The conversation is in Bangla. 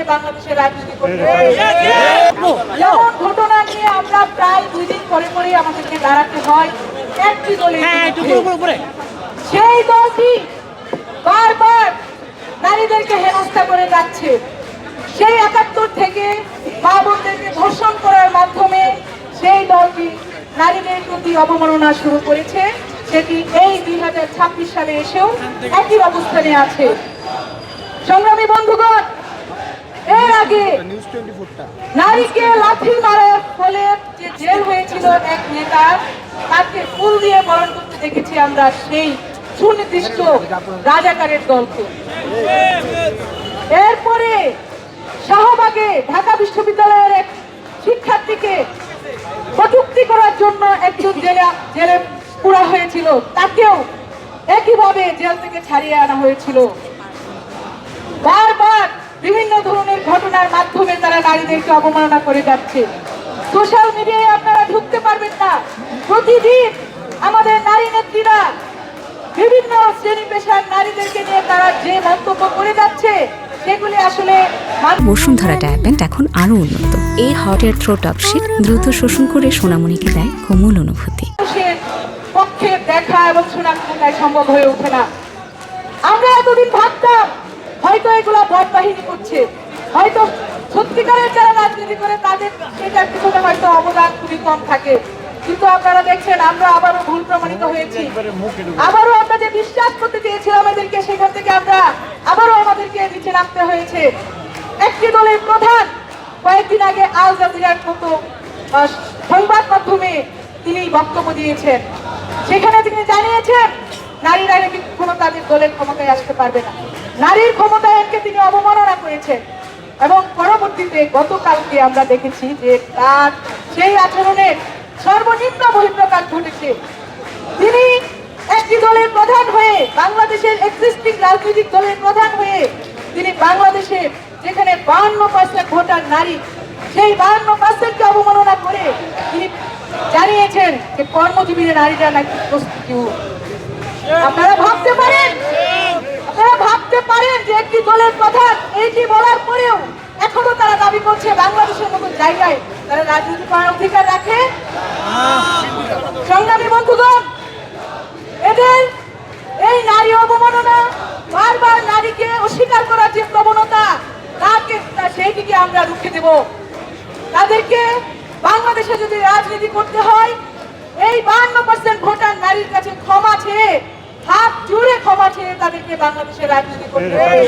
তাদেরকে বাংলাদেশের রাজনীতি করতে হবে। যেমন ঘটনা নিয়ে আমরা প্রায় 2 দিন পরে পরে আমাদেরকে দাঁড়াতে হয় একটি দলের বিরুদ্ধে। সেই দলটি বারবার নারীদেরকে হেনস্থা করে যাচ্ছে। সেই 71 থেকে মা বোনদেরকে ধর্ষণ করার মাধ্যমে সেই দলটি নারীদের প্রতি অবমাননা শুরু করেছে। সেটি এই 2026 সালে এসেও একই অবস্থানে আছে। সংগ্রামী বন্ধুগণ, এর আগে নারীকে লাথি মারার ফলে যে জেল হয়েছিল এক নেতা, তাকে ফুল দিয়ে বরণ করতে দেখেছি আমরা সেই সুনির্দিষ্ট রাজাকারের দলকে। এরপরে শাহবাগে ঢাকা বিশ্ববিদ্যালয়ের এক শিক্ষার্থীকে কটূক্তি করার জন্য একজন জেলে পুরা হয়েছিল, তাকেও একইভাবে জেল থেকে ছাড়িয়ে আনা হয়েছিল। বারবার বিভিন্ন ধরনের ঘটনার মাধ্যমে তারা নারীদেরকে অবমাননা করে যাচ্ছে। সোশ্যাল মিডিয়ায় আপনারা ঢুকতে পারবেন না, প্রতিদিন আমাদের নারী নেত্রীরা বিভিন্ন শ্রেণী পেশার নারীদেরকে নিয়ে তারা যে মন্তব্য করে যাচ্ছে সেগুলি আসলে। বসুন্ধরা ডায়াপেন্ট এখন আরো উন্নত। এই hot air through top sheet দ্রুত শোষণ করে সোনামণিকে দেয় কোমল অনুভূতি। পক্ষে দেখা এবং শোনা কোথায় সম্ভব হয়ে ওঠে না। আমরা এতদিন ভাবতাম হয়তো এগুলা বদ বাহিনী করছে, হয়তো সত্যিকারের যারা রাজনীতি করে তাদের সেটার পিছনে হয়তো অবদান খুবই কম থাকে। কিন্তু আপনারা দেখছেন আমরা আবারও ভুল প্রমাণিত হয়েছি। আবারও আমরা যে বিশ্বাস করতে চেয়েছিলাম এদেরকে, সেখান থেকে আমরা আবারও আমাদেরকে নিচে নামতে হয়েছে। একটি দলের প্রধান কয়েকদিন আগে আল জাজিরার মতো সংবাদ মাধ্যমে তিনি বক্তব্য দিয়েছেন। সেখানে তিনি জানিয়েছেন নারীরা নাকি কোনো তাদের দলের ক্ষমতায় আসতে পারবে না। নারীর ক্ষমতায়নকে তিনি অবমাননা করেছেন এবং পরবর্তীতে গতকালকে আমরা দেখেছি যে তার সেই আচরণের সর্বনিম্ন বহিঃপ্রকাশ ঘটেছে। তিনি একটি দলের প্রধান হয়ে, বাংলাদেশের এক্সিস্টিং রাজনৈতিক দলের প্রধান হয়ে, তিনি বাংলাদেশের যেখানে 52% ভোটার নারী, সেই 52%কে অবমাননা করে তিনি জানিয়েছেন যে কর্মজীবী নারীরা নাকি প্রস্টিটিউট। আপনারা ভাবতে পারেন যে একটি দলের প্রধান এইটি বলার পরেও এখনো তারা দাবি করছে বাংলাদেশের মতো জায়গায় তারা রাজনীতি করার অধিকার রাখে। সংগ্রামী বন্ধুগণ, এদের এই নারী অবমাননা, বারবার নারীকে অস্বীকার করার যে প্রবণতা, সেইটিকে আমরা রুখে দেব। তাদেরকে বাংলাদেশে যদি রাজনীতি করতে হয়, এই 52% ভোটার নারীর কাছে ক্ষমা চেয়ে, হাত জুড়ে ক্ষমা চেয়ে তাদেরকে বাংলাদেশে রাজনীতি করতে হবে।